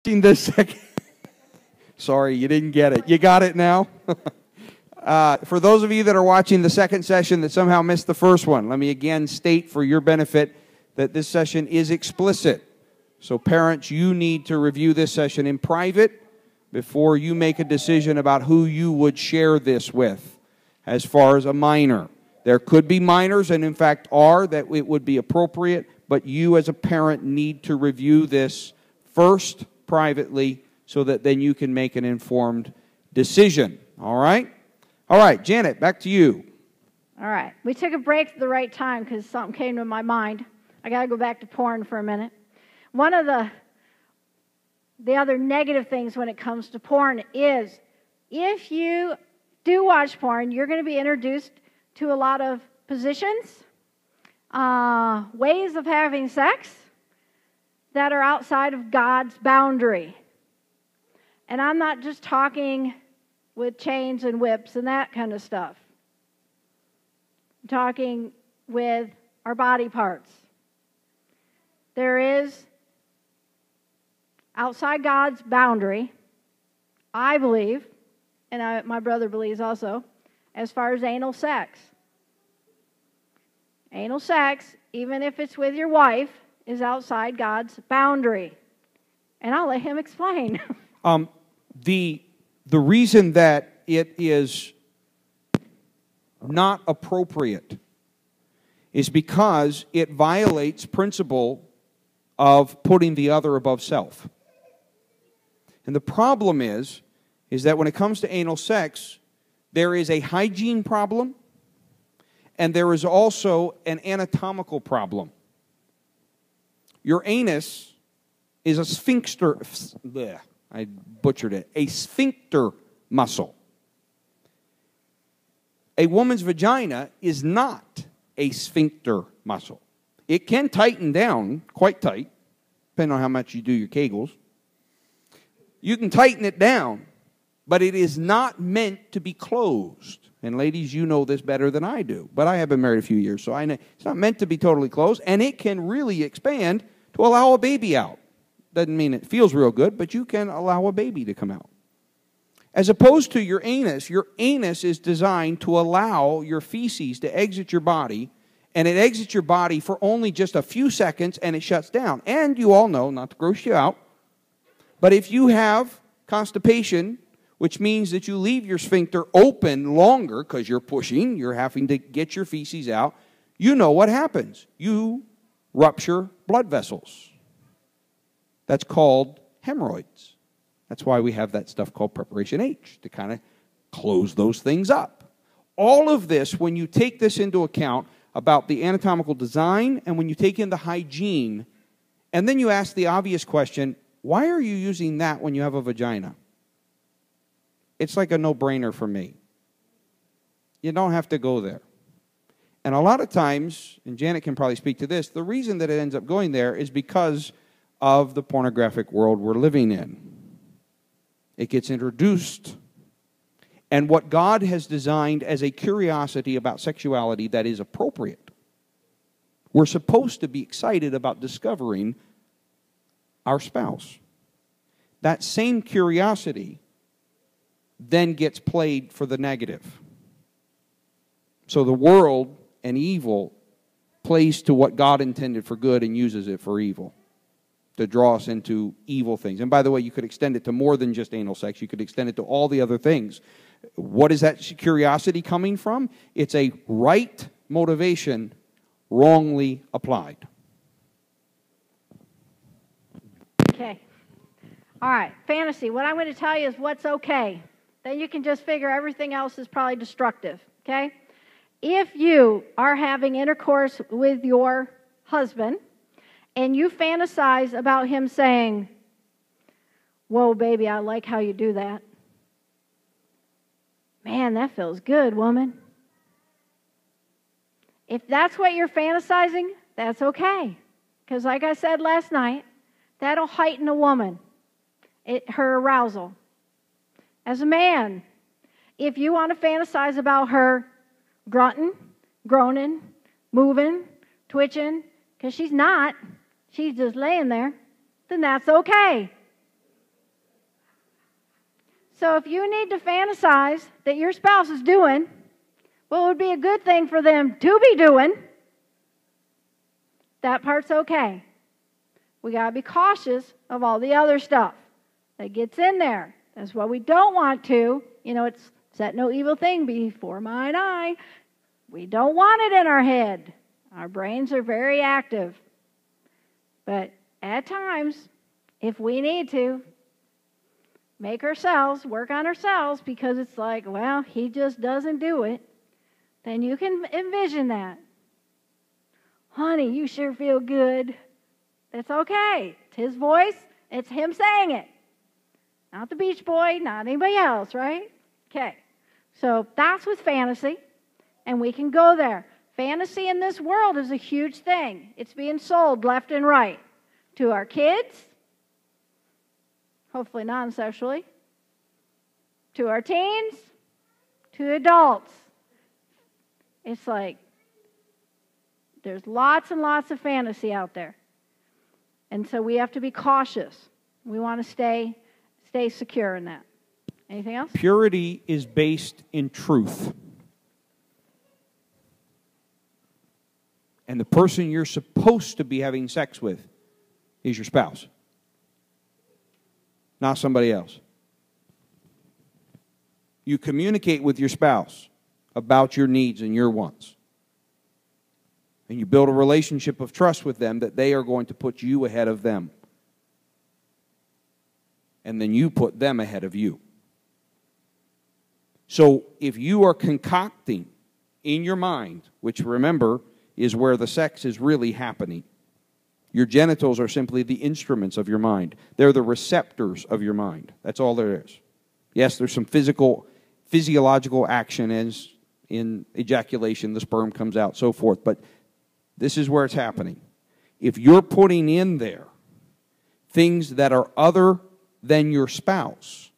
This second. Sorry, you didn't get it. You got it now? For those of you that are watching the second session that somehow missed the first one, let me again state for your benefit that this session is explicit. So parents, you need to review this session in private before you make a decision about who you would share this with as far as a minor. There could be minors, and in fact are, that it would be appropriate, but you as a parent need to review this first privately so that then you can make an informed decision. All right? All right, Janet, back to you. All right. We took a break at the right time because something came to my mind. I got to go back to porn for a minute. One of the other negative things when it comes to porn is if you do watch porn, you're going to be introduced to a lot of positions, ways of having sex that are outside of God's boundary. And I'm not just talking with chains and whips and that kind of stuff. I'm talking with our body parts. There is, outside God's boundary, I believe, and my brother believes also, as far as anal sex. Anal sex, even if it's with your wife, is outside God's boundary. And I'll let him explain. The reason that it is not appropriate is because it violates principle of putting the other above self. And the problem is that when it comes to anal sex, there is a hygiene problem and there is also an anatomical problem. Your anus is a sphincter, I butchered it, a sphincter muscle. A woman's vagina is not a sphincter muscle. It can tighten down quite tight, depending on how much you do your Kegels. You can tighten it down, but it is not meant to be closed. And ladies, you know this better than I do, but I have been married a few years, so I know it's not meant to be totally closed, and it can really expand to allow a baby out. Doesn't mean it feels real good, but you can allow a baby to come out. As opposed to your anus is designed to allow your feces to exit your body, and it exits your body for only just a few seconds, and it shuts down. And you all know, not to gross you out, but if you have constipation, which means that you leave your sphincter open longer because you're pushing, you're having to get your feces out, you know what happens. You rupture blood vessels. That's called hemorrhoids. That's why we have that stuff called preparation H, to kind of close those things up. All of this, when you take this into account about the anatomical design and when you take in the hygiene, and then you ask the obvious question, why are you using that when you have a vagina? It's like a no-brainer for me. You don't have to go there. And a lot of times, and Janet can probably speak to this, the reason that it ends up going there is because of the pornographic world we're living in. It gets introduced. And what God has designed as a curiosity about sexuality that is appropriate. We're supposed to be excited about discovering our spouse. That same curiosity then gets played for the negative. So the world and evil plays to what God intended for good and uses it for evil, to draw us into evil things. And by the way, you could extend it to more than just anal sex. You could extend it to all the other things. What is that curiosity coming from? It's a right motivation wrongly applied. Okay. All right. Fantasy. What I'm going to tell you is what's okay. Then you can just figure everything else is probably destructive. Okay? If you are having intercourse with your husband and you fantasize about him saying, "Whoa, baby, I like how you do that. Man, that feels good, woman." If that's what you're fantasizing, that's okay. Because like I said last night, that'll heighten a woman, her arousal. As a man, if you want to fantasize about her grunting, groaning, moving, twitching, because she's not, she's just laying there, then that's okay. So if you need to fantasize that your spouse is doing what would be a good thing for them to be doing, that part's okay. We got to be cautious of all the other stuff that gets in there. That's what we don't want to. It's set no evil thing before mine eye. We don't want it in our head. Our brains are very active. But at times, if we need to, work on ourselves because it's like, well, he just doesn't do it, then you can envision that. Honey, you sure feel good. That's okay. It's his voice. It's him saying it. Not the Beach Boy, not anybody else, right? Okay. So that's with fantasy, and we can go there. Fantasy in this world is a huge thing. It's being sold left and right to our kids, hopefully non-sexually, to our teens, to adults. It's like there's lots and lots of fantasy out there. And so we have to be cautious. We want to stay secure in that. Anything else? Purity is based in truth. And the person you're supposed to be having sex with is your spouse, not somebody else. You communicate with your spouse about your needs and your wants. And you build a relationship of trust with them that they are going to put you ahead of them. And then you put them ahead of you. So if you are concocting in your mind, which remember is where the sex is really happening, your genitals are simply the instruments of your mind. They're the receptors of your mind. That's all there is. Yes, there's some physiological action as in ejaculation, the sperm comes out, so forth. But this is where it's happening. If you're putting in there things that are other than your spouse,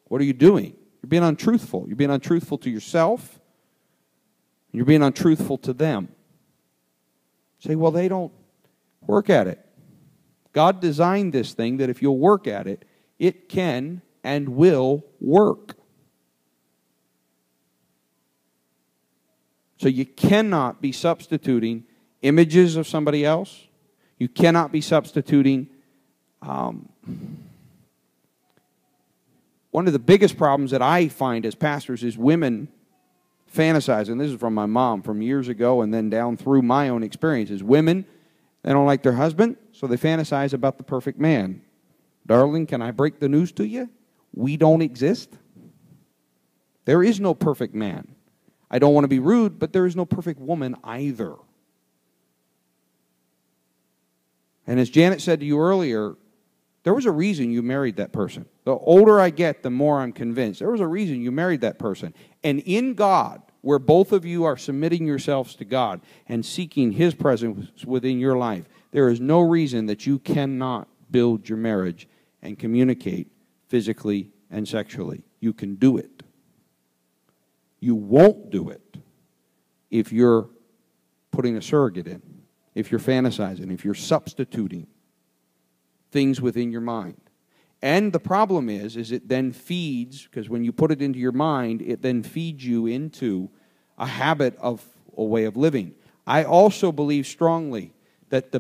what are you doing? You're being untruthful. You're being untruthful to yourself. And you're being untruthful to them. Say, well, they don't work at it. God designed this thing that if you'll work at it, it can and will work. So you cannot be substituting images of somebody else. You cannot be substituting. One of the biggest problems that I find as pastors is women fantasizing. This is from my mom from years ago and then down through my own experiences. Women, they don't like their husband, so they fantasize about the perfect man. Darling, can I break the news to you? We don't exist. There is no perfect man. I don't want to be rude, but there is no perfect woman either. And as Janet said to you earlier, there was a reason you married that person. The older I get, the more I'm convinced. There was a reason you married that person. And in God, where both of you are submitting yourselves to God and seeking His presence within your life, there is no reason that you cannot build your marriage and communicate physically and sexually. You can do it. You won't do it if you're putting a surrogate in, if you're fantasizing, if you're substituting things within your mind. And the problem is it then feeds, because when you put it into your mind, it then feeds you into a habit of a way of living. I also believe strongly that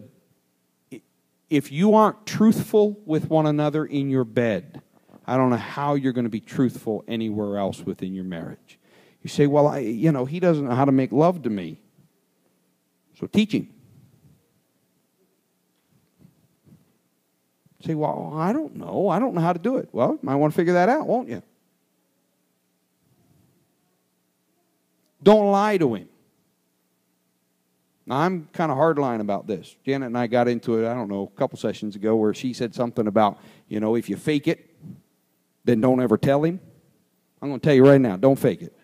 if you aren't truthful with one another in your bed, I don't know how you're going to be truthful anywhere else within your marriage. You say, well, he doesn't know how to make love to me. So teach him. Say, well, I don't know. I don't know how to do it. Well, you might want to figure that out, won't you? Don't lie to him. Now, I'm kind of hardline about this. Janet and I got into it, I don't know, a couple sessions ago where she said something about, if you fake it, then don't ever tell him. I'm going to tell you right now, don't fake it.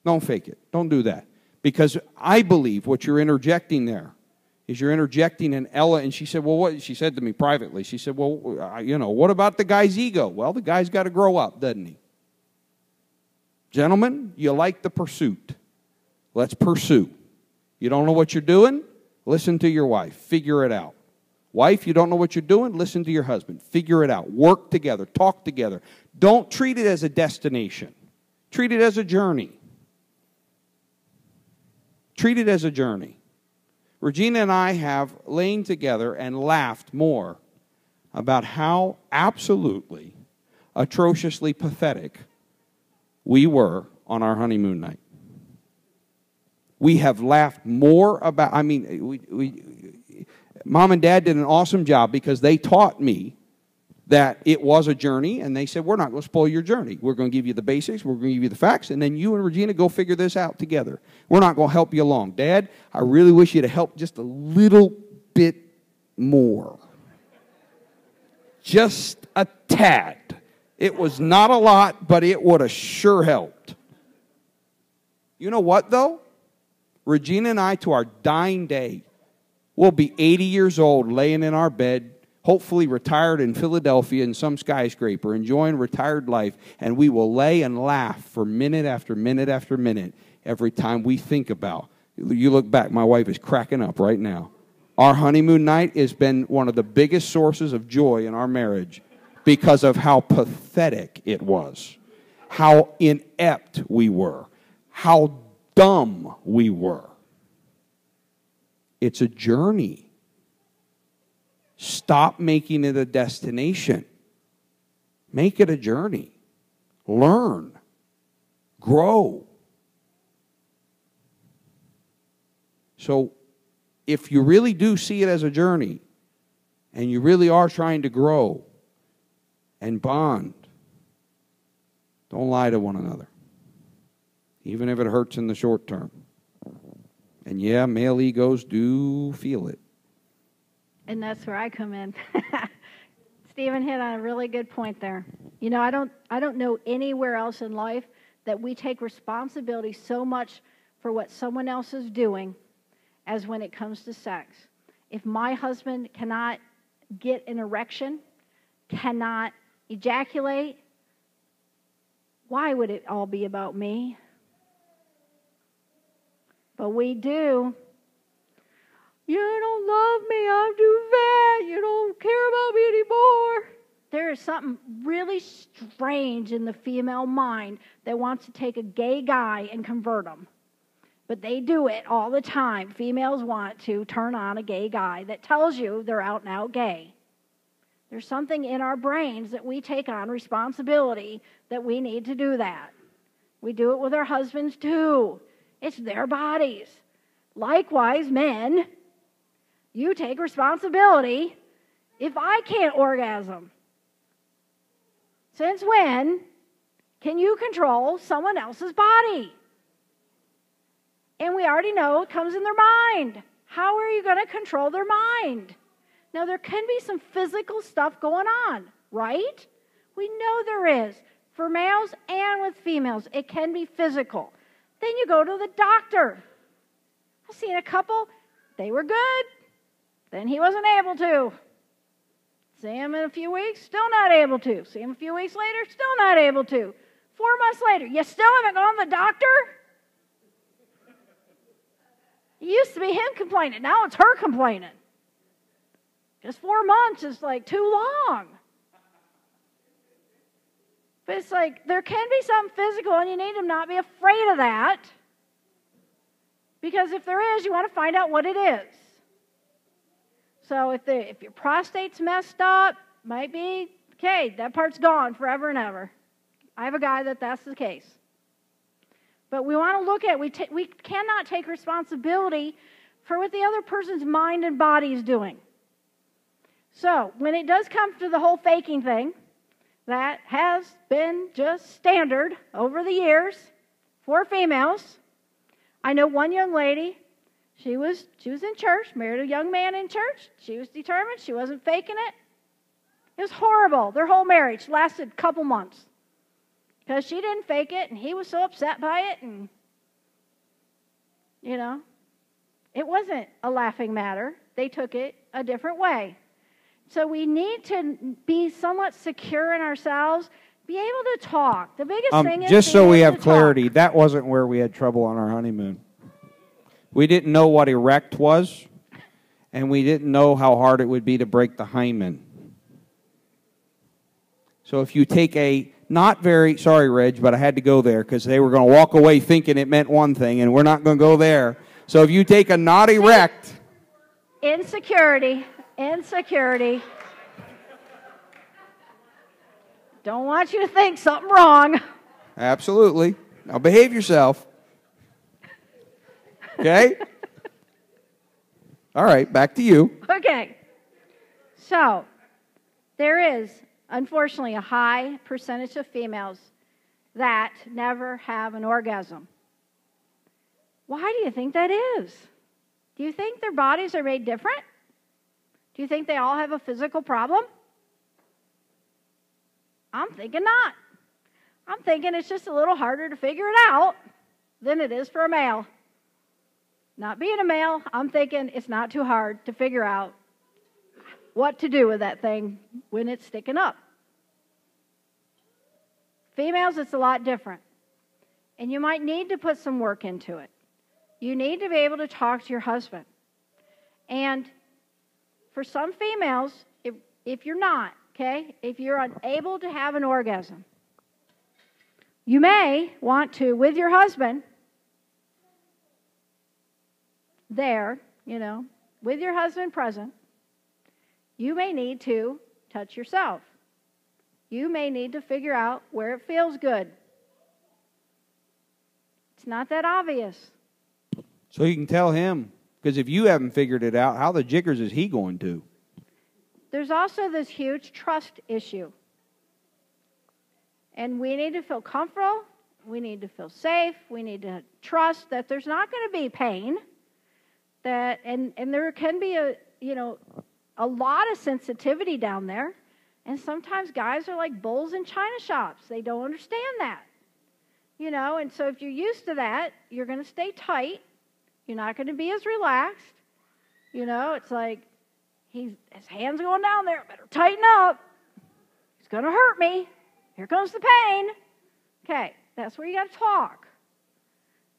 Don't fake it. Don't do that. Because I believe what you're interjecting there is you're interjecting an Ella, and she said, well, what? She said to me privately, she said, well, what about the guy's ego? Well, the guy's got to grow up, doesn't he? Gentlemen, you like the pursuit. Let's pursue. You don't know what you're doing? Listen to your wife. Figure it out. Wife, you don't know what you're doing? Listen to your husband. Figure it out. Work together. Talk together. Don't treat it as a destination. Treat it as a journey. Treat it as a journey. Regina and I have lain together and laughed more about how absolutely, atrociously pathetic we were on our honeymoon night. We have laughed more about, I mean, Mom and Dad did an awesome job because they taught me that it was a journey, and they said, we're not going to spoil your journey. We're going to give you the basics, we're going to give you the facts, and then you and Regina go figure this out together. We're not going to help you along. Dad, I really wish you'd have helped just a little bit more. Just a tad. It was not a lot, but it would have sure helped. You know what, though? Regina and I, to our dying day, will be 80 years old, laying in our bed, hopefully retired in Philadelphia in some skyscraper, enjoying retired life, and we will lay and laugh for minute after minute after minute every time we think about. You look back, my wife is cracking up right now. Our honeymoon night has been one of the biggest sources of joy in our marriage because of how pathetic it was, how inept we were, how dumb we were. It's a journey. Stop making it a destination. Make it a journey. Learn. Grow. So, if you really do see it as a journey, and you really are trying to grow and bond, don't lie to one another, even if it hurts in the short term. And yeah, male egos do feel it. And that's where I come in. Stephen hit on a really good point there. You know, I don't know anywhere else in life that we take responsibility so much for what someone else is doing as when it comes to sex. If my husband cannot get an erection, cannot ejaculate, why would it all be about me? But we do. You don't love me, I'm too fat, you don't care about me anymore. There is something really strange in the female mind that wants to take a gay guy and convert him. But they do it all the time. Females want to turn on a gay guy that tells you they're out and out gay. There's something in our brains that we take on responsibility that we need to do that. We do it with our husbands too. It's their bodies. Likewise, men, you take responsibility if I can't orgasm. Since when can you control someone else's body? And we already know it comes in their mind. How are you going to control their mind? Now, there can be some physical stuff going on, right? We know there is. For males and with females, it can be physical. Then you go to the doctor. I've seen a couple, they were good. Then he wasn't able to. See him in a few weeks, still not able to. See him a few weeks later, still not able to. 4 months later, you still haven't gone to the doctor? It used to be him complaining. Now it's her complaining. Because 4 months is like too long. But it's like there can be something physical and you need to not be afraid of that. Because if there is, you want to find out what it is. So if your prostate's messed up, might be, okay, that part's gone forever and ever. I have a guy that's the case. But we want to look at, we cannot take responsibility for what the other person's mind and body is doing. So when it does come to the whole faking thing, that has been just standard over the years for females. I know one young lady, she was in church, married a young man in church. She was determined, she wasn't faking it. It was horrible. Their whole marriage lasted a couple months. Because she didn't fake it, and he was so upset by it, and, you know, it wasn't a laughing matter. They took it a different way. So we need to be somewhat secure in ourselves, be able to talk. The biggest thing is just so we have clarity, talk. that wasn't where we had trouble on our honeymoon. We didn't know what erect was, And we didn't know how hard it would be to break the hymen. So if you take a not very, sorry, Reg, but I had to go there because they were going to walk away thinking it meant one thing, and we're not going to go there. So if you take a not erect. Insecurity. Don't want you to think something wrong. Absolutely. Now behave yourself. Okay? All right, back to you. Okay. So, there is, unfortunately, a high percentage of females that never have an orgasm. Why do you think that is? Do you think their bodies are made different? Do you think they all have a physical problem? I'm thinking not. I'm thinking it's just a little harder to figure it out than it is for a male. Not being a male, I'm thinking it's not too hard to figure out what to do with that thing when it's sticking up. Females, it's a lot different. And you might need to put some work into it. You need to be able to talk to your husband. And for some females, if you're not, okay, if you're unable to have an orgasm, you may want to, with your husband, there, with your husband present, you may need to touch yourself. You may need to figure out where it feels good. It's not that obvious. So you can tell him, because if you haven't figured it out, how the jiggers is he going to? There's also this huge trust issue. And we need to feel comfortable. We need to feel safe. We need to trust that there's not going to be pain. And there can be a lot of sensitivity down there. And sometimes guys are like bulls in china shops. They don't understand that. And so if you're used to that, you're going to stay tight. You're not going to be as relaxed. It's like his hand's going down there. Better tighten up. He's going to hurt me. Here comes the pain. Okay, that's where you got to talk.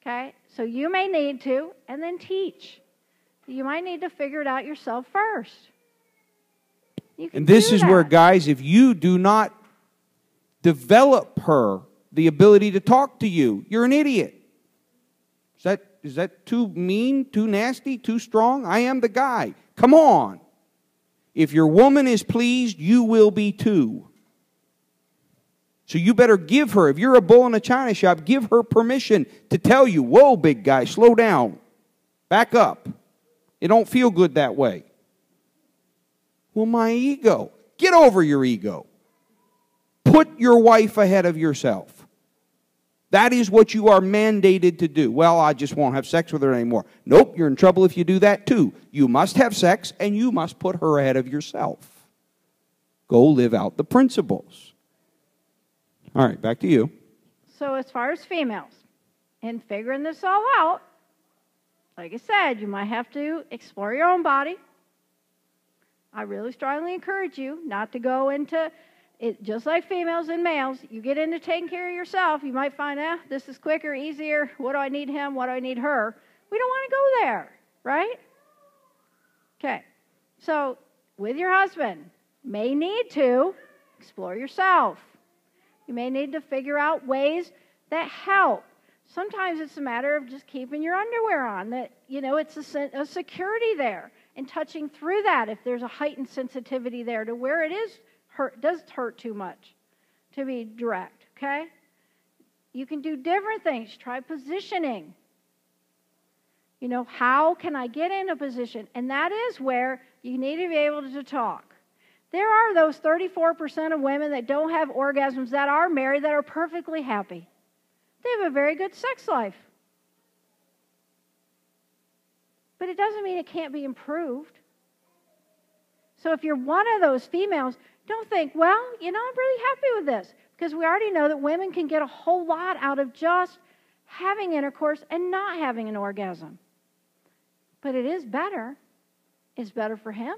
Okay, so you may need to, and then teach. You might need to figure it out yourself first. And this is where, guys, if you do not develop her the ability to talk to you, you're an idiot. Is that too mean, too nasty, too strong? I am the guy. Come on. If your woman is pleased, you will be too. So you better give her, if you're a bull in a china shop, give her permission to tell you, whoa, big guy, slow down. Back up. It don't feel good that way. Well, my ego. Get over your ego. Put your wife ahead of yourself. That is what you are mandated to do. Well, I just won't have sex with her anymore. Nope, you're in trouble if you do that too. You must have sex and you must put her ahead of yourself. Go live out the principles. All right, back to you. So as far as females, and figuring this all out, like I said, you might have to explore your own body. I really strongly encourage you not to go into it, just like females and males. You get into taking care of yourself, you might find, this is quicker, easier. What do I need him? What do I need her? We don't want to go there, right? Okay. So with your husband, may need to explore yourself. You may need to figure out ways that help. Sometimes it's a matter of just keeping your underwear on, that, it's a security there, and touching through that if there's a heightened sensitivity there to where it does hurt too much to be direct, okay? You can do different things. Try positioning. How can I get in a position? And that is where you need to be able to talk. There are those 34% of women that don't have orgasms that are married that are perfectly happy. They have a very good sex life. But it doesn't mean it can't be improved. So if you're one of those females, don't think, well, I'm really happy with this. Because we already know that women can get a whole lot out of just having intercourse and not having an orgasm. But it is better. It's better for him.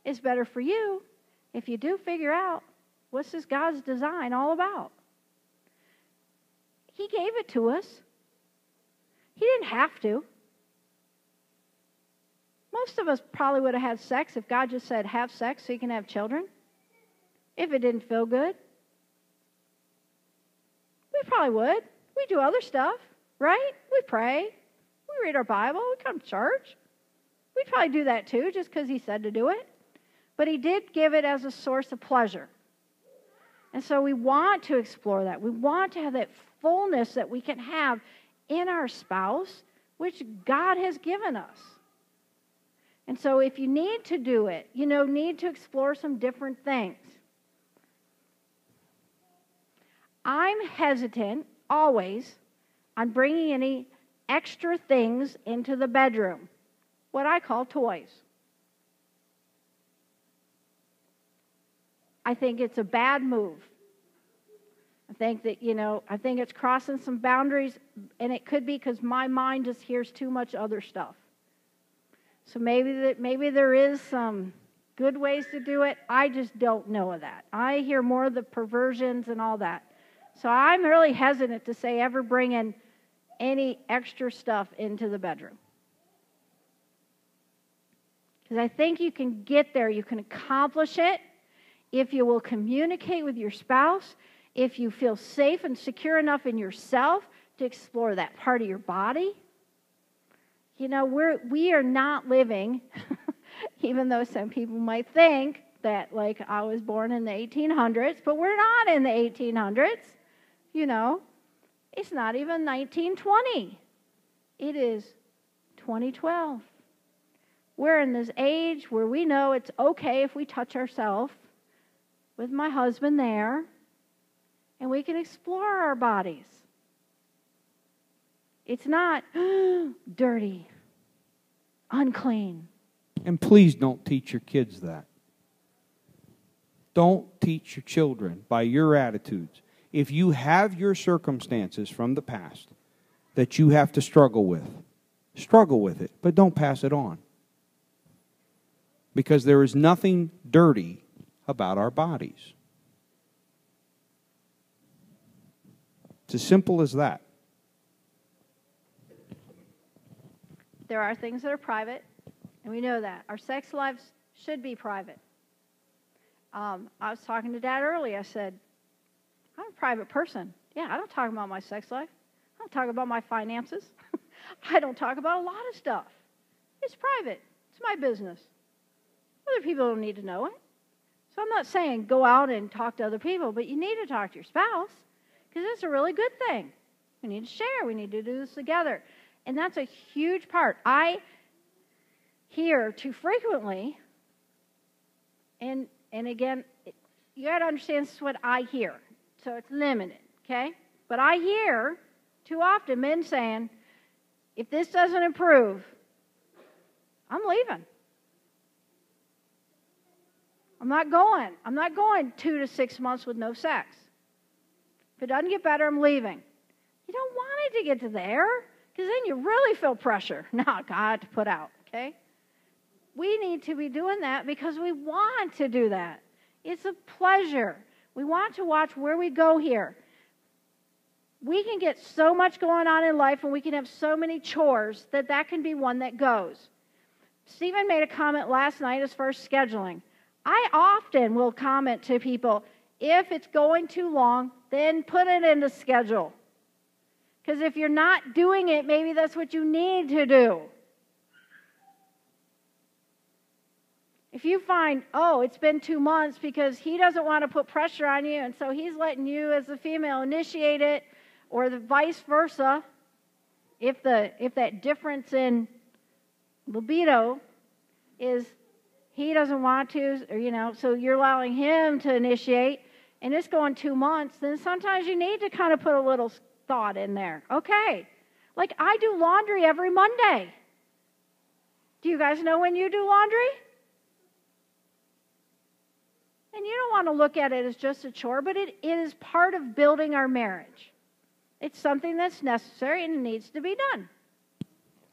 It's better for you if you do figure out what's this God's design all about. He gave it to us. He didn't have to. Most of us probably would have had sex if God just said, have sex so you can have children. If it didn't feel good. We probably would. We do other stuff, right? We pray. We read our Bible. We come to church. We'd probably do that too, just because he said to do it. But he did give it as a source of pleasure. And so we want to explore that. We want to have that fullness that we can have in our spouse, which God has given us. And so if you need to do it, need to explore some different things. I'm hesitant, always, on bringing any extra things into the bedroom, what I call toys. I think it's a bad move. I think that, I think it's crossing some boundaries, and it could be because my mind just hears too much other stuff. So maybe there is some good ways to do it. I just don't know of that. I hear more of the perversions and all that. So I'm really hesitant to say ever bring in any extra stuff into the bedroom. Because I think you can get there, you can accomplish it if you will communicate with your spouse, if you feel safe and secure enough in yourself to explore that part of your body. We are not living, even though some people might think that, like, I was born in the 1800s, but we're not in the 1800s. It's not even 1920. It is 2012. We're in this age where we know it's okay if we touch ourselves with my husband there, and we can explore our bodies. It's not dirty, unclean. And please don't teach your kids that. Don't teach your children by your attitudes. If you have your circumstances from the past that you have to struggle with it, but don't pass it on. Because there is nothing dirty about our bodies. It's as simple as that. There are things that are private, and we know that. Our sex lives should be private. I was talking to Dad earlier. I said, I'm a private person. Yeah, I don't talk about my sex life. I don't talk about my finances. I don't talk about a lot of stuff. It's private. It's my business. Other people don't need to know it. So I'm not saying go out and talk to other people, but you need to talk to your spouse because it's a really good thing. We need to share. We need to do this together. And that's a huge part. I hear too frequently, and again, you got to understand this is what I hear. So it's limited, okay? But I hear too often men saying, if this doesn't improve, I'm leaving. I'm not going 2 to 6 months with no sex. If it doesn't get better, I'm leaving. You don't want it to get to there, because then you really feel pressure. No, God, to put out, okay? We need to be doing that because we want to do that. It's a pleasure. We want to watch where we go here. We can get so much going on in life, and we can have so many chores that can be one that goes. Stephen made a comment last night as far as scheduling. I often will comment to people, if it's going too long, then put it in the schedule. Because if you're not doing it, maybe that's what you need to do. If you find, it's been 2 months because he doesn't want to put pressure on you, and so he's letting you as a female initiate it, or the vice versa, if that difference in libido is he doesn't want to, or, so you're allowing him to initiate, and it's going 2 months, then sometimes you need to kind of put a little thought in there. Okay. Like I do laundry every Monday. Do you guys know when you do laundry? And you don't want to look at it as just a chore, but it is part of building our marriage. It's something that's necessary and it needs to be done.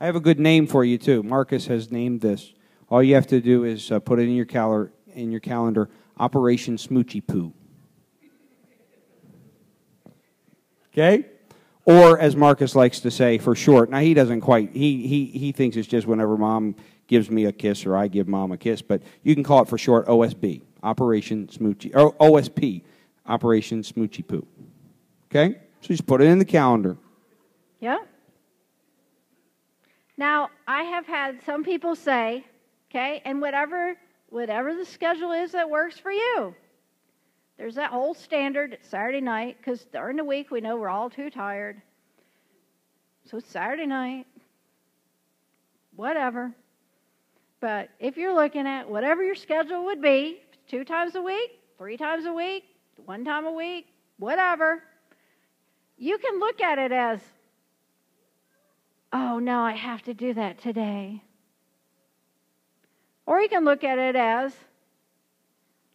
I have a good name for you too. Marcus has named this. All you have to do is put it in your calendar, Operation Smoochy Poo. Okay? Or as Marcus likes to say, for short. Now he doesn't quite. He thinks it's just whenever Mom gives me a kiss or I give Mom a kiss. But you can call it for short OSB, Operation Smoochy, or OSP, Operation Smoochy Poo. Okay? So just put it in the calendar. Yeah. Now, I have had some people say, okay, and whatever the schedule is that works for you. There's that whole standard Saturday night, because during the week we know we're all too tired. So it's Saturday night, whatever. But if you're looking at whatever your schedule would be, 2 times a week, 3 times a week, 1 time a week, whatever, you can look at it as, oh, no, I have to do that today. Or you can look at it as,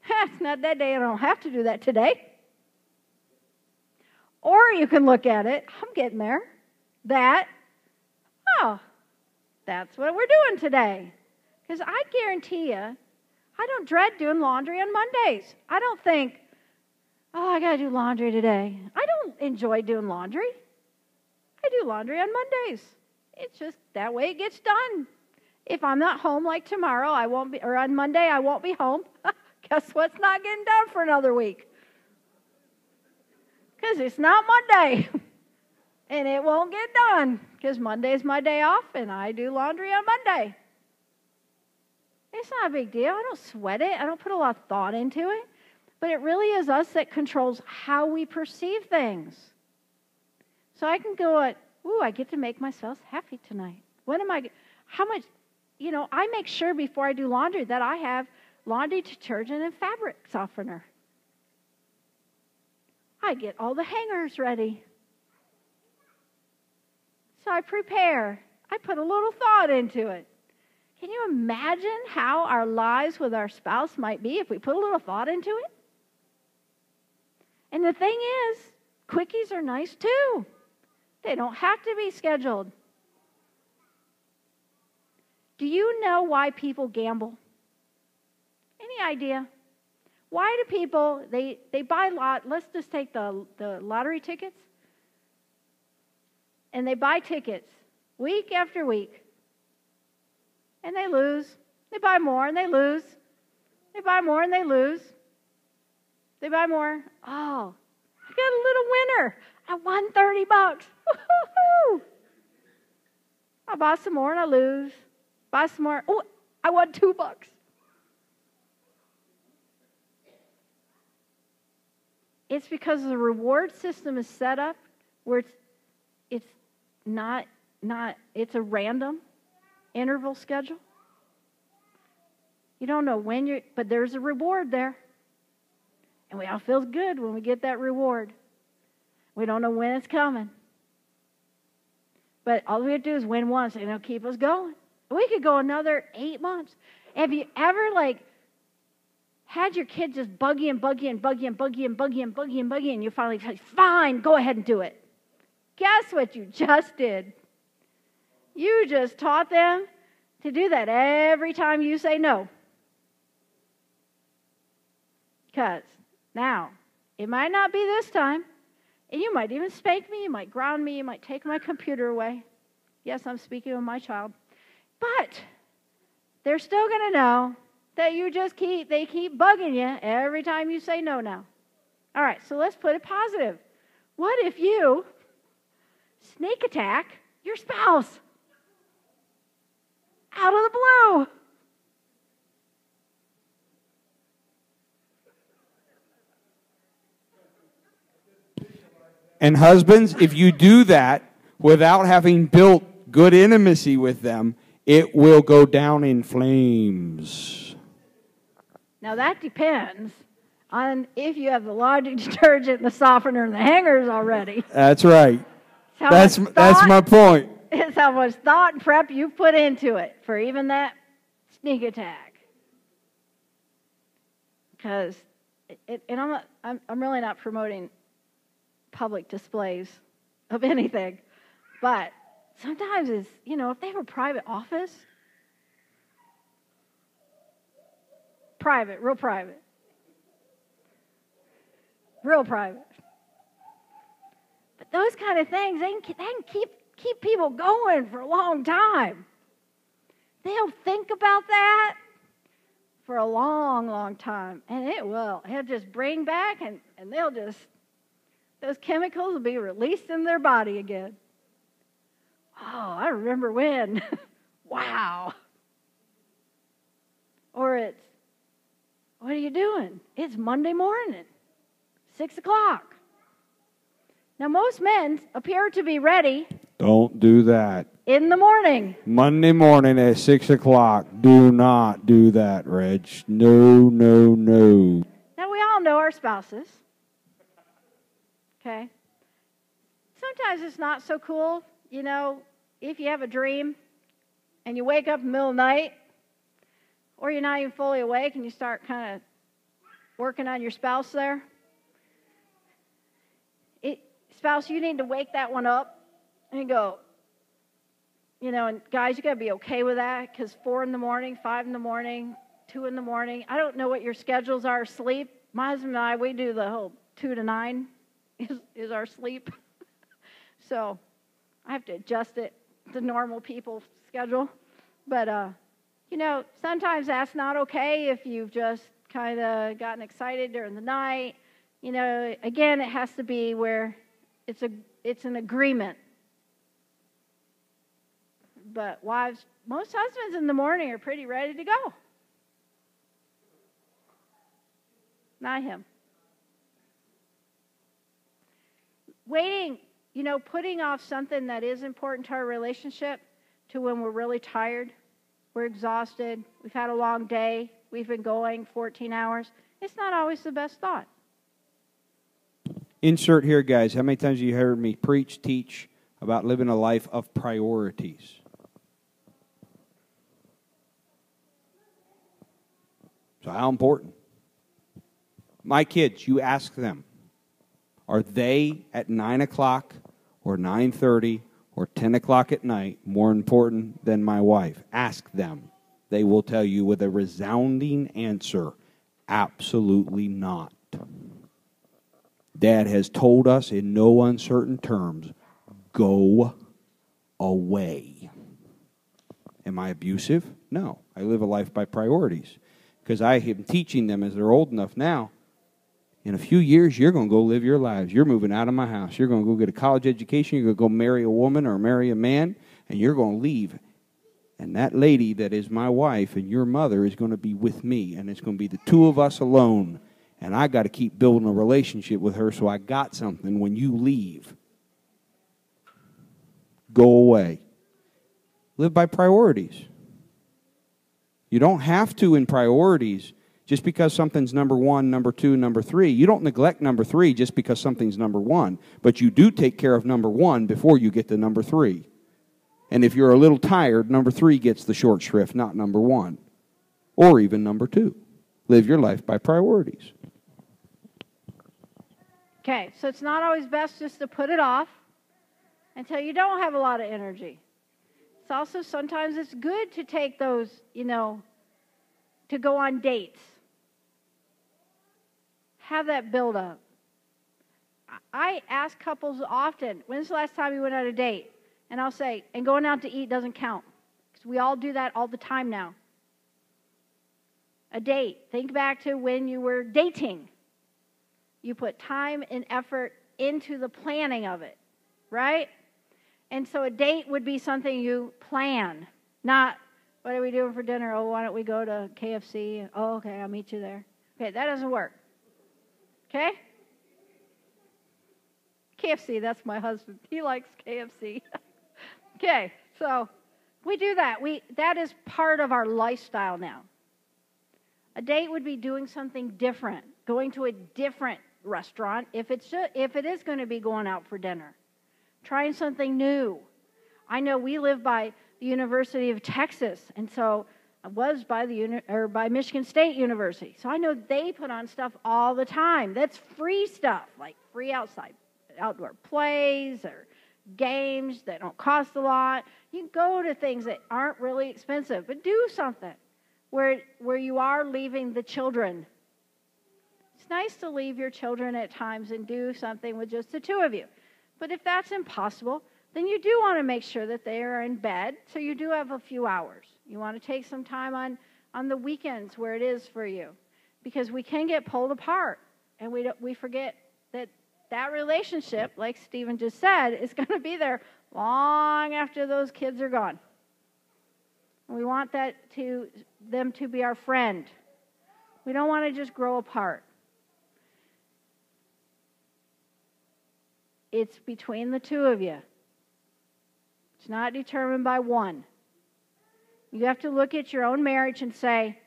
it's not that day, I don't have to do that today. Or you can look at it, I'm getting there, that, oh, that's what we're doing today. Because I guarantee you, I don't dread doing laundry on Mondays. I don't think, oh, I got to do laundry today. I don't enjoy doing laundry. I do laundry on Mondays. It's just that way it gets done. If I'm not home like tomorrow, I won't be, or on Monday, I won't be home. Guess what's not getting done for another week? Because it's not Monday. And it won't get done. Because Monday's my day off, and I do laundry on Monday. It's not a big deal. I don't sweat it. I don't put a lot of thought into it. But it really is us that controls how we perceive things. So I can go at, ooh, I get to make myself happy tonight. How much, I make sure before I do laundry that I have laundry detergent and fabric softener. I get all the hangers ready. So I prepare. I put a little thought into it. Can you imagine how our lives with our spouse might be if we put a little thought into it? And the thing is, quickies are nice too. They don't have to be scheduled. Do you know why people gamble? Any idea? Why do people, they buy let's just take the lottery tickets. And they buy tickets week after week. And they lose. They buy more and they lose. They buy more and they lose. They buy more. Oh, I got a little winner. I won $30. Woo-hoo-hoo. I buy some more and I lose. Buy some more. Oh, I won $2. It's because the reward system is set up where it's it's a random interval schedule. You don't know when but there's a reward there. And we all feel good when we get that reward. We don't know when it's coming. But all we have to do is win once and it'll keep us going. We could go another 8 months. Have you ever had your kid just buggy and you finally say, fine, go ahead and do it. Guess what you just did? You just taught them to do that every time you say no. Because now, it might not be this time, and you might even spank me, you might ground me, you might take my computer away. Yes, I'm speaking of my child. But they're still going to know that they keep bugging you every time you say no now. All right, so let's put it positive. What if you sneak attack your spouse out of the blue? And husbands, if you do that without having built good intimacy with them, it will go down in flames. Now that depends on if you have the laundry detergent and the softener and the hangers already. That's right. That's my point. It's how much thought and prep you put into it for even that sneak attack. Because, and I'm really not promoting public displays of anything, but sometimes it's, if they have a private office, real private, but those kind of things, they can keep people going for a long time. they'll think about that for a long, long time. And it'll just bring back, and those chemicals will be released in their body again. Oh, I remember when. Wow. Or it's, what are you doing? It's Monday morning, 6 o'clock. Now, most men appear to be ready. Don't do that. In the morning. Monday morning at 6 o'clock. Do not do that, Reg. No, no, no. Now, we all know our spouses. Okay? Sometimes it's not so cool, you know, if you have a dream and you wake up in the middle of the night, or you're not even fully awake and you start kind of working on your spouse there. Spouse, you need to wake that one up and go, you know, and guys, you got to be okay with that, because 4 in the morning, 5 in the morning, 2 in the morning, I don't know what your schedules are of sleep. My husband and I, we do the whole 2 to 9 is our sleep. So I have to adjust it to normal people's schedule. But, you know, sometimes that's not okay if you've just kind of gotten excited during the night. You know, again, it has to be where it's an agreement. But wives, most husbands in the morning are pretty ready to go. Not him. Waiting, you know, putting off something that is important to our relationship to when we're really tired, we're exhausted, we've had a long day, we've been going 14 hours, it's not always the best thought. Insert here, guys. How many times have you heard me preach, teach about living a life of priorities? So how important? My kids, you ask them, are they at 9 o'clock or 9:30 or 10 o'clock at night more important than my wife? Ask them. They will tell you with a resounding answer, absolutely not. Dad has told us in no uncertain terms, go away. Am I abusive? No. I live a life by priorities. Because I am teaching them as they're old enough now, in a few years, you're going to go live your lives. You're moving out of my house. You're going to go get a college education. You're going to go marry a woman or marry a man, and you're going to leave. And that lady that is my wife and your mother is going to be with me, and it's going to be the two of us alone. And I got to keep building a relationship with her, so I got something when you leave. Go away. Live by priorities. You don't have to in priorities just because something's number 1, number 2, number 3. You don't neglect number 3 just because something's number 1. But you do take care of number 1 before you get to number 3. And if you're a little tired, number 3 gets the short shrift, not number 1. Or even number 2. Live your life by priorities. Okay, so it's not always best just to put it off until you don't have a lot of energy. It's also sometimes it's good to take those, you know, to go on dates. Have that build up. I ask couples often, when's the last time you went on a date? And I'll say, and going out to eat doesn't count. Because we all do that all the time now. A date. Think back to when you were dating. You put time and effort into the planning of it, right? And so a date would be something you plan, not, what are we doing for dinner? Oh, why don't we go to KFC? Oh, okay, I'll meet you there. Okay, that doesn't work. Okay? KFC, that's my husband. He likes KFC. Okay, so we do that. That is part of our lifestyle now. A date would be doing something different, going to a different restaurant if it is going to be going out for dinner, trying something new. I know we live by the University of Texas, and so I was by by Michigan State University. So I know they put on stuff all the time. That's free stuff, like free outdoor plays or games that don't cost a lot. You can go to things that aren't really expensive, but do something where you are leaving the children. It's nice to leave your children at times and do something with just the two of you. But if that's impossible, then you do want to make sure that they are in bed, so you do have a few hours. You want to take some time on the weekends where it is for you. Because we can get pulled apart. And we forget that relationship, like Stephen just said, is going to be there long after those kids are gone. And we want them to be our friend. We don't want to just grow apart. It's between the two of you. It's not determined by one. You have to look at your own marriage and say,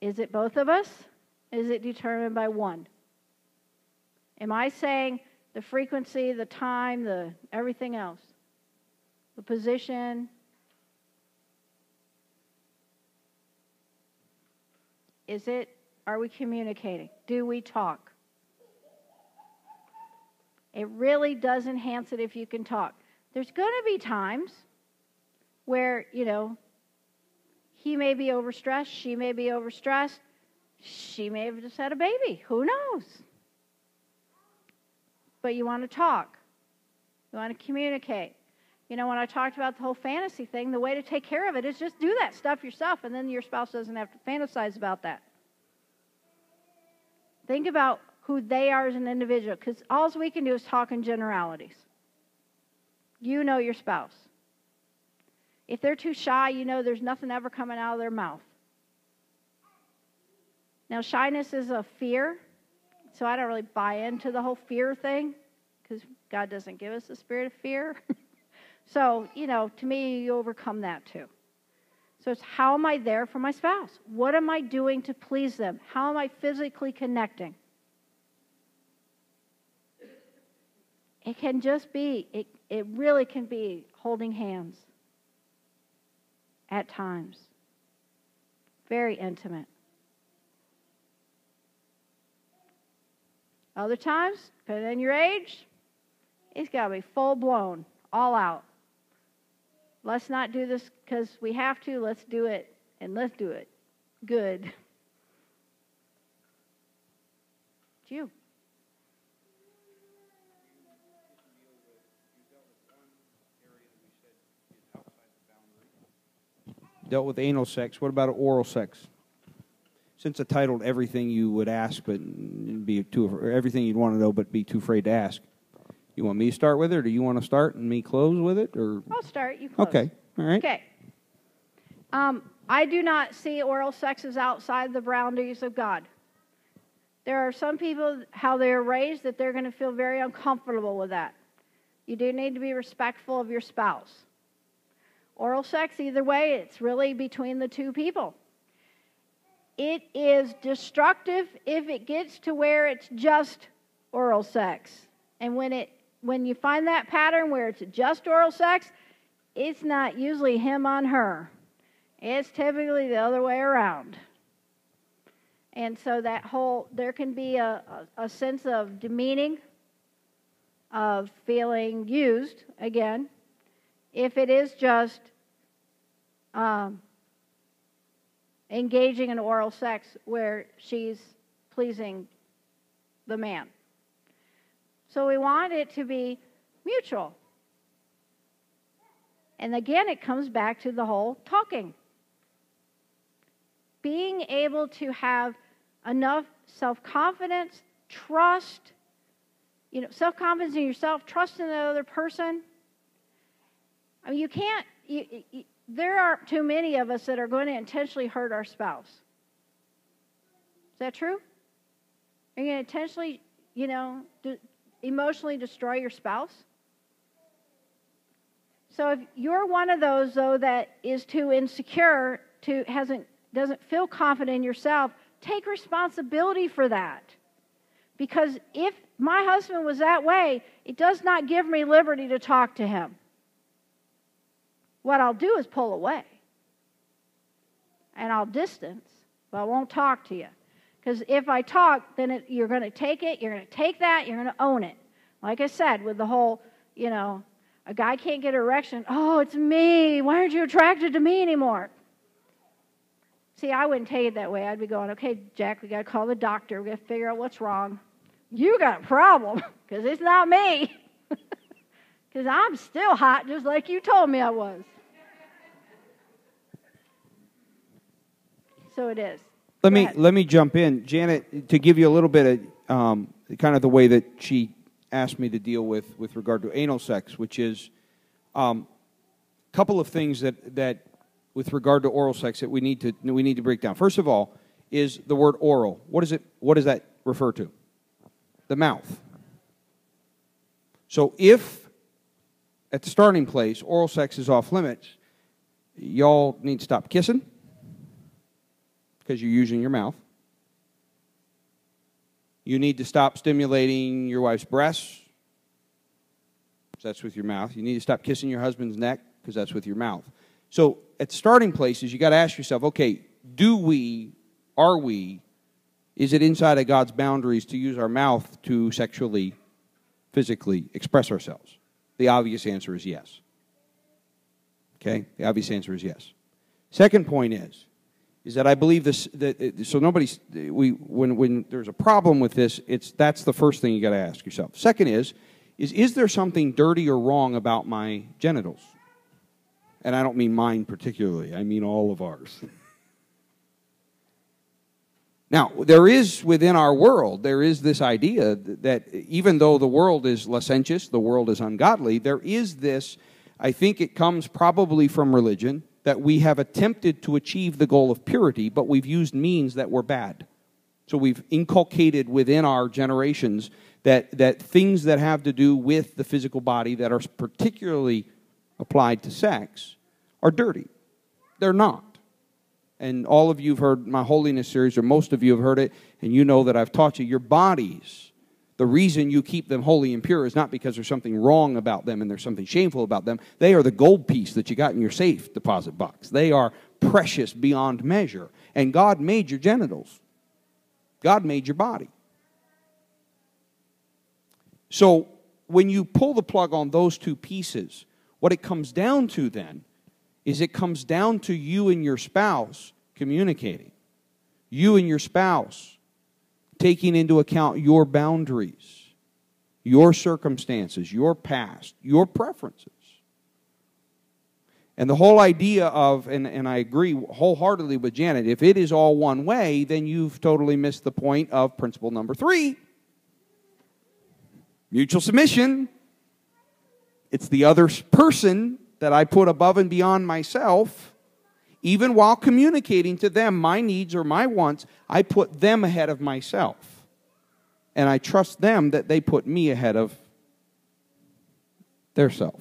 is it both of us? Is it determined by one? Am I saying the frequency, the time, the everything else? The position? Are we communicating? Do we talk? It really does enhance it if you can talk. There's going to be times where, he may be overstressed, she may be overstressed, she may have just had a baby. Who knows? But you want to talk. You want to communicate. When I talked about the whole fantasy thing, the way to take care of it is just do that stuff yourself, and then your spouse doesn't have to fantasize about that. Think about who they are as an individual, because all we can do is talk in generalities. You know your spouse. If they're too shy, there's nothing ever coming out of their mouth. Now, shyness is a fear, so I don't really buy into the whole fear thing, because God doesn't give us a spirit of fear. So, to me, you overcome that too. So it's how am I there for my spouse? What am I doing to please them? How am I physically connecting? It can just be, it really can be holding hands at times. Very intimate. Other times, depending on your age, it's got to be full-blown, all out. Let's not do this because we have to. Let's do it, and let's do it good. It's you. Dealt with anal sex. What about oral sex? Since I titled everything you would ask, but or everything you'd want to know, but be too afraid to ask. You want me to start with it, or do you want to start and me close with it? Or I'll start. You close. Okay. All right. Okay. I do not see oral sex as outside the boundaries of God. There are some people, how they are raised, that they're going to feel very uncomfortable with that. You do need to be respectful of your spouse. Oral sex, either way, it's really between the two people. It is destructive if it gets to where it's just oral sex. And when you find that pattern where it's just oral sex, it's not usually him on her. It's typically the other way around. And so there can be a sense of demeaning, of feeling used, again, if it is just engaging in oral sex where she's pleasing the man. So we want it to be mutual. And again, it comes back to the whole talking. Being able to have enough self-confidence, trust, self-confidence in yourself, trust in the other person. I mean, you can't, there aren't too many of us that are going to intentionally hurt our spouse. Is that true? Are you going to intentionally, emotionally destroy your spouse? So if you're one of those, though, that is too insecure, doesn't feel confident in yourself, take responsibility for that. Because if my husband was that way, it does not give me liberty to talk to him. What I'll do is pull away. And I'll distance, but I won't talk to you. Because if I talk, then you're going to take it, you're going to take that, you're going to own it. Like I said, with the whole, a guy can't get an erection. Oh, it's me. Why aren't you attracted to me anymore? See, I wouldn't take it that way. I'd be going, okay, Jack, we got to call the doctor. We got to figure out what's wrong. You got a problem, because it's not me. Because I'm still hot just like you told me I was. so it is. Let me jump in, Janet, to give you a little bit of kind of the way that she asked me to deal with regard to anal sex, which is a couple of things that with regard to oral sex that we need to break down. First of all, is the word oral. What does that refer to? The mouth. So if at the starting place oral sex is off limits, y'all need to stop kissing because you're using your mouth. You need to stop stimulating your wife's breasts, because that's with your mouth. You need to stop kissing your husband's neck, because that's with your mouth. So at starting places, you got to ask yourself, okay, is it inside of God's boundaries to use our mouth to sexually, physically express ourselves? The obvious answer is yes. Okay? The obvious answer is yes. Second point is that I believe this, so when there's a problem with this, that's the first thing you got to ask yourself. Second is there something dirty or wrong about my genitals? And I don't mean mine particularly, I mean all of ours. Now, there is within our world, there is this idea that even though the world is licentious, the world is ungodly, there is this, I think it comes probably from religion, that we have attempted to achieve the goal of purity, but we've used means that were bad. So we've inculcated within our generations that things that have to do with the physical body that are particularly applied to sex are dirty. They're not. And all of you have heard my Holiness series, or most of you have heard it, and you know that I've taught you, your bodies, the reason you keep them holy and pure is not because there's something wrong about them and there's something shameful about them. They are the gold piece that you got in your safe deposit box. They are precious beyond measure. And God made your genitals. God made your body. So when you pull the plug on those two pieces, what it comes down to then is it comes down to you and your spouse communicating. You and your spouse taking into account your boundaries, your circumstances, your past, your preferences. And the whole idea of, and I agree wholeheartedly with Janet, if it is all one way, then you've totally missed the point of principle number 3. Mutual submission. It's the other person that I put above and beyond myself. Even while communicating to them my needs or my wants, I put them ahead of myself. And I trust them that they put me ahead of their self.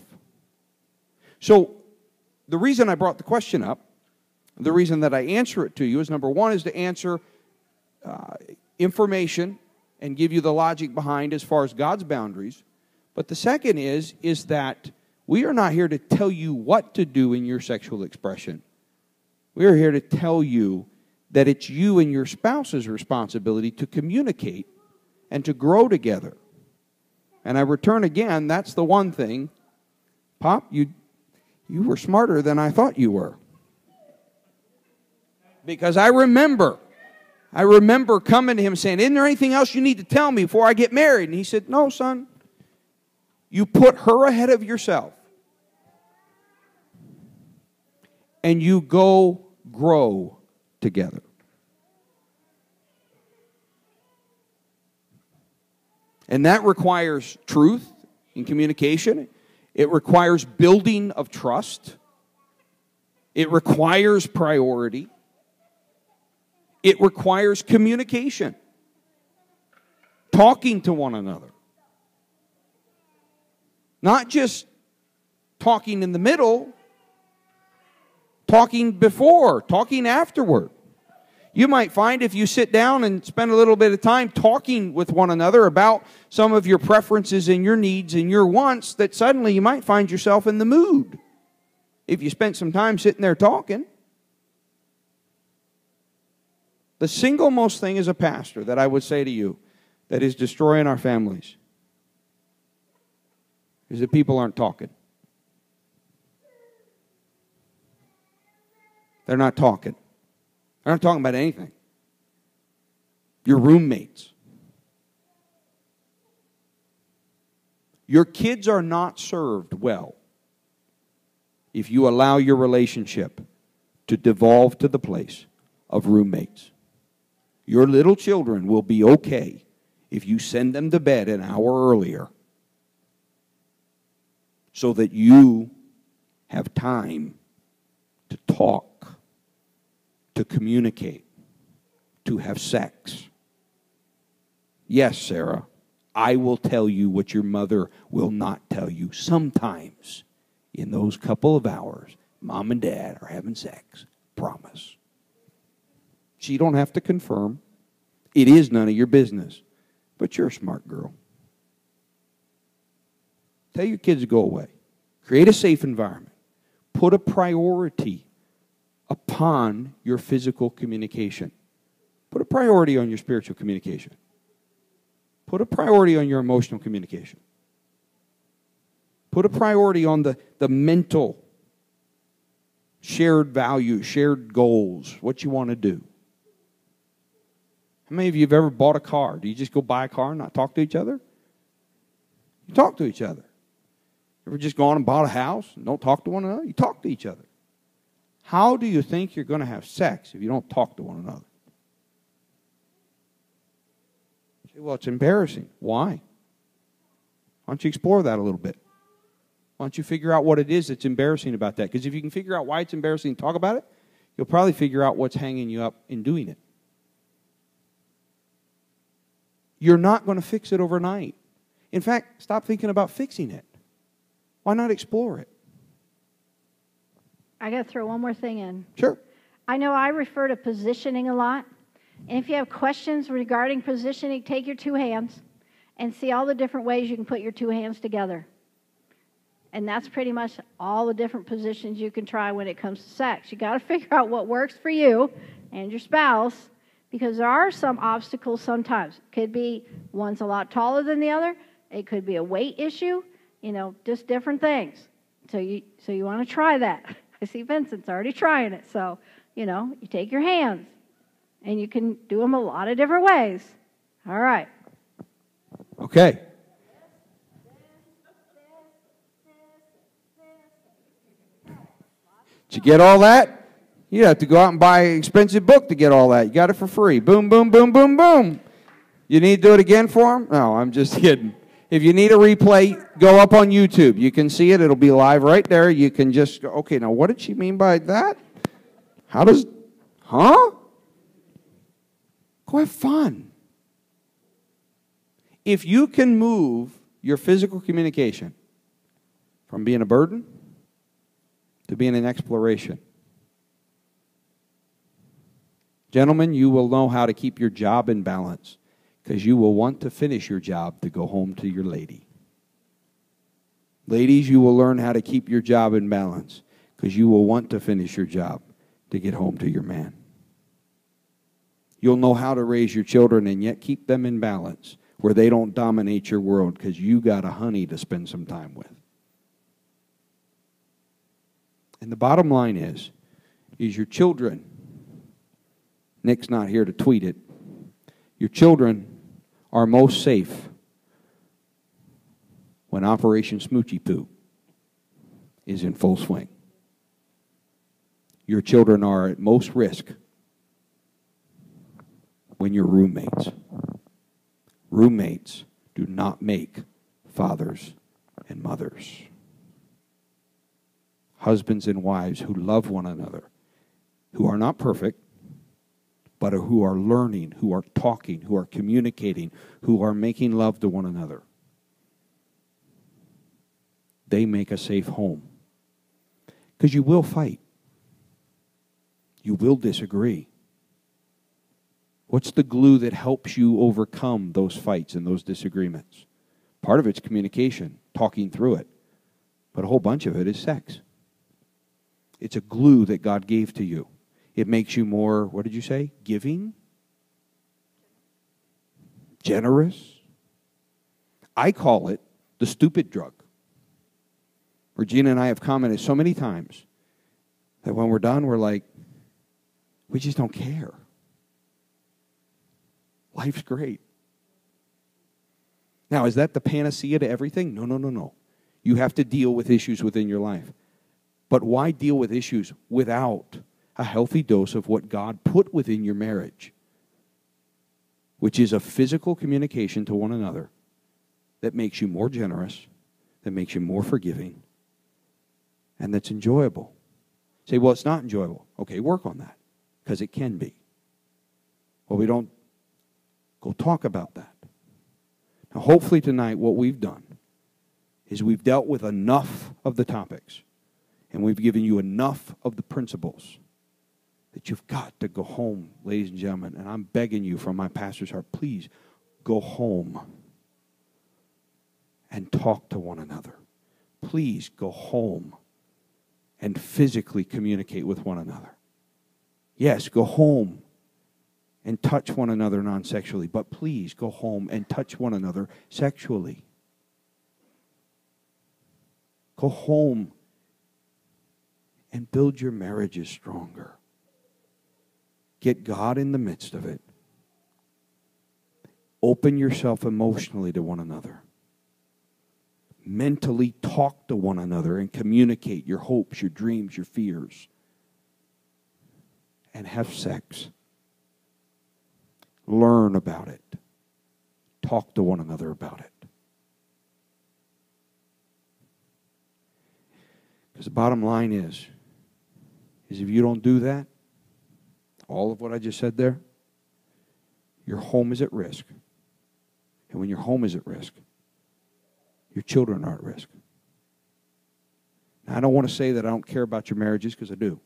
So the reason I brought the question up, the reason that I answer it to you is, number one, is to answer information and give you the logic behind as far as God's boundaries. But the second is that we are not here to tell you what to do in your sexual expression. We are here to tell you that it's you and your spouse's responsibility to communicate and to grow together. And I return again, that's the one thing. Pop, you were smarter than I thought you were. Because I remember coming to him saying, isn't there anything else you need to tell me before I get married? And he said, no, son. You put her ahead of yourself. And you go grow together. And that requires truth in communication. It requires building of trust. It requires priority. It requires communication. Talking to one another. Not just talking in the middle, talking before, talking afterward. You might find if you sit down and spend a little bit of time talking with one another about some of your preferences and your needs and your wants, that suddenly you might find yourself in the mood if you spent some time sitting there talking. The single most thing as a pastor that I would say to you that is destroying our families is that people aren't talking. They're not talking. They're not talking about anything. Your roommates. Your kids are not served well if you allow your relationship to devolve to the place of roommates. Your little children will be okay if you send them to bed an hour earlier so that you have time to talk, to communicate, to have sex. Yes, Sarah, I will tell you what your mother will not tell you. Sometimes in those couple of hours, Mom and Dad are having sex. Promise. She don't have to confirm. It is none of your business. But you're a smart girl. Tell your kids to go away. Create a safe environment. Put a priority upon your physical communication. Put a priority on your spiritual communication. Put a priority on your emotional communication. Put a priority on the mental shared values, shared goals, what you want to do. How many of you have ever bought a car? Do you just go buy a car and not talk to each other? You talk to each other. Ever just gone and bought a house and don't talk to one another? You talk to each other. How do you think you're going to have sex if you don't talk to one another? You say, well, it's embarrassing. Why? Why don't you explore that a little bit? Why don't you figure out what it is that's embarrassing about that? Because if you can figure out why it's embarrassing and talk about it, you'll probably figure out what's hanging you up in doing it. You're not going to fix it overnight. In fact, stop thinking about fixing it. Why not explore it? I got to throw one more thing in. Sure. I know I refer to positioning a lot. And if you have questions regarding positioning, take your two hands and see all the different ways you can put your two hands together. And that's pretty much all the different positions you can try when it comes to sex. You got to figure out what works for you and your spouse, because there are some obstacles sometimes. It could be one's a lot taller than the other. It could be a weight issue. Just different things. So you want to try that. I see Vincent's already trying it. So, you take your hands, and you can do them a lot of different ways. All right. Okay. Did you get all that? You have to go out and buy an expensive book to get all that. You got it for free. Boom, boom, boom, boom, boom. You need to do it again for them? No, I'm just kidding. If you need a replay, go up on YouTube. You can see it. It'll be live right there. You can just go, okay, now what did she mean by that? Go have fun. If you can move your physical communication from being a burden to being an exploration, gentlemen, you will know how to keep your job in balance, because you will want to finish your job to go home to your lady. Ladies, you will learn how to keep your job in balance, because you will want to finish your job to get home to your man. You'll know how to raise your children and yet keep them in balance, where they don't dominate your world, because you got a honey to spend some time with. And the bottom line is your children, Nick's not here to tweet it, your children are most safe when Operation Smoochy Poo is in full swing. Your children are at most risk when you're roommates. Roommates do not make fathers and mothers. Husbands and wives who love one another, who are not perfect, but who are learning, who are talking, who are communicating, who are making love to one another. They make a safe home. Because you will fight. You will disagree. What's the glue that helps you overcome those fights and those disagreements? Part of it's communication, talking through it. But a whole bunch of it is sex. It's a glue that God gave to you. It makes you more, what did you say? Giving? Generous? I call it the stupid drug. Regina and I have commented so many times that when we're done, we're like, we just don't care. Life's great. Now, is that the panacea to everything? No. You have to deal with issues within your life. But why deal with issues without a healthy dose of what God put within your marriage, which is a physical communication to one another that makes you more generous, that makes you more forgiving, and that's enjoyable. Say, well, it's not enjoyable. Okay, work on that, because it can be. Well, we don't go talk about that. Now, hopefully tonight what we've done is we've dealt with enough of the topics, and we've given you enough of the principles that you've got to go home, ladies and gentlemen, and I'm begging you from my pastor's heart, please go home and talk to one another. Please go home and physically communicate with one another. Yes, go home and touch one another non-sexually, but please go home and touch one another sexually. Go home and build your marriages stronger. Get God in the midst of it. Open yourself emotionally to one another. Mentally talk to one another and communicate your hopes, your dreams, your fears. And have sex. Learn about it. Talk to one another about it. Because the bottom line is if you don't do that, all of what I just said there, your home is at risk. And when your home is at risk, your children are at risk. Now, I don't want to say that I don't care about your marriages, because I do.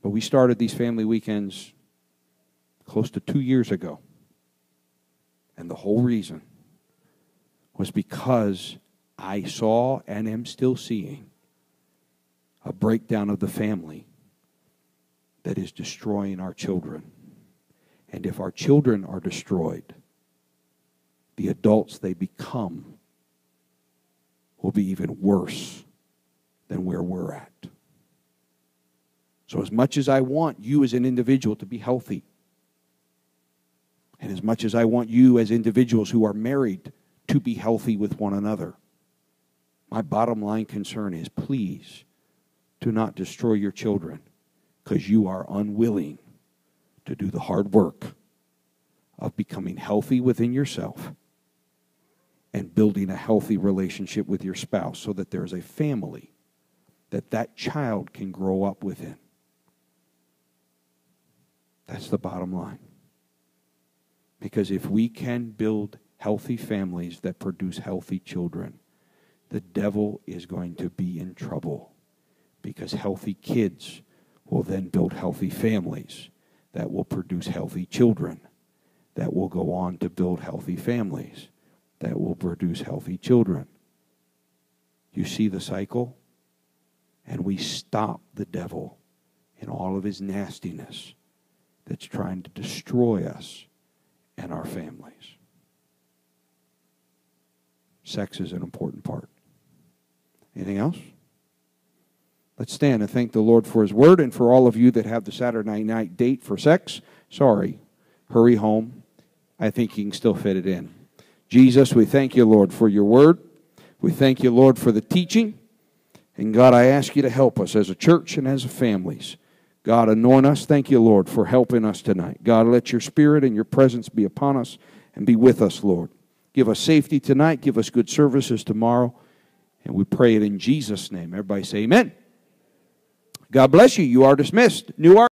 But we started these family weekends close to 2 years ago. And the whole reason was because I saw and am still seeing a breakdown of the family that is destroying our children. And if our children are destroyed, the adults they become will be even worse than where we're at. So as much as I want you as an individual to be healthy, and as much as I want you as individuals who are married to be healthy with one another, my bottom line concern is, please do not destroy your children, because you are unwilling to do the hard work of becoming healthy within yourself and building a healthy relationship with your spouse so that there is a family that that child can grow up within. That's the bottom line. Because if we can build healthy families that produce healthy children, the devil is going to be in trouble, because healthy kids will then build healthy families that will produce healthy children that will go on to build healthy families that will produce healthy children. You see the cycle? And we stop the devil in all of his nastiness that's trying to destroy us and our families. Sex is an important part. Anything else? Let's stand and thank the Lord for His Word. And for all of you that have the Saturday night date for sex, sorry, hurry home. I think you can still fit it in. Jesus, we thank you, Lord, for your Word. We thank you, Lord, for the teaching. And God, I ask you to help us as a church and as families. God, anoint us. Thank you, Lord, for helping us tonight. God, let your Spirit and your presence be upon us and be with us, Lord. Give us safety tonight. Give us good services tomorrow. And we pray it in Jesus' name. Everybody say amen. God bless you. You are dismissed. Newark.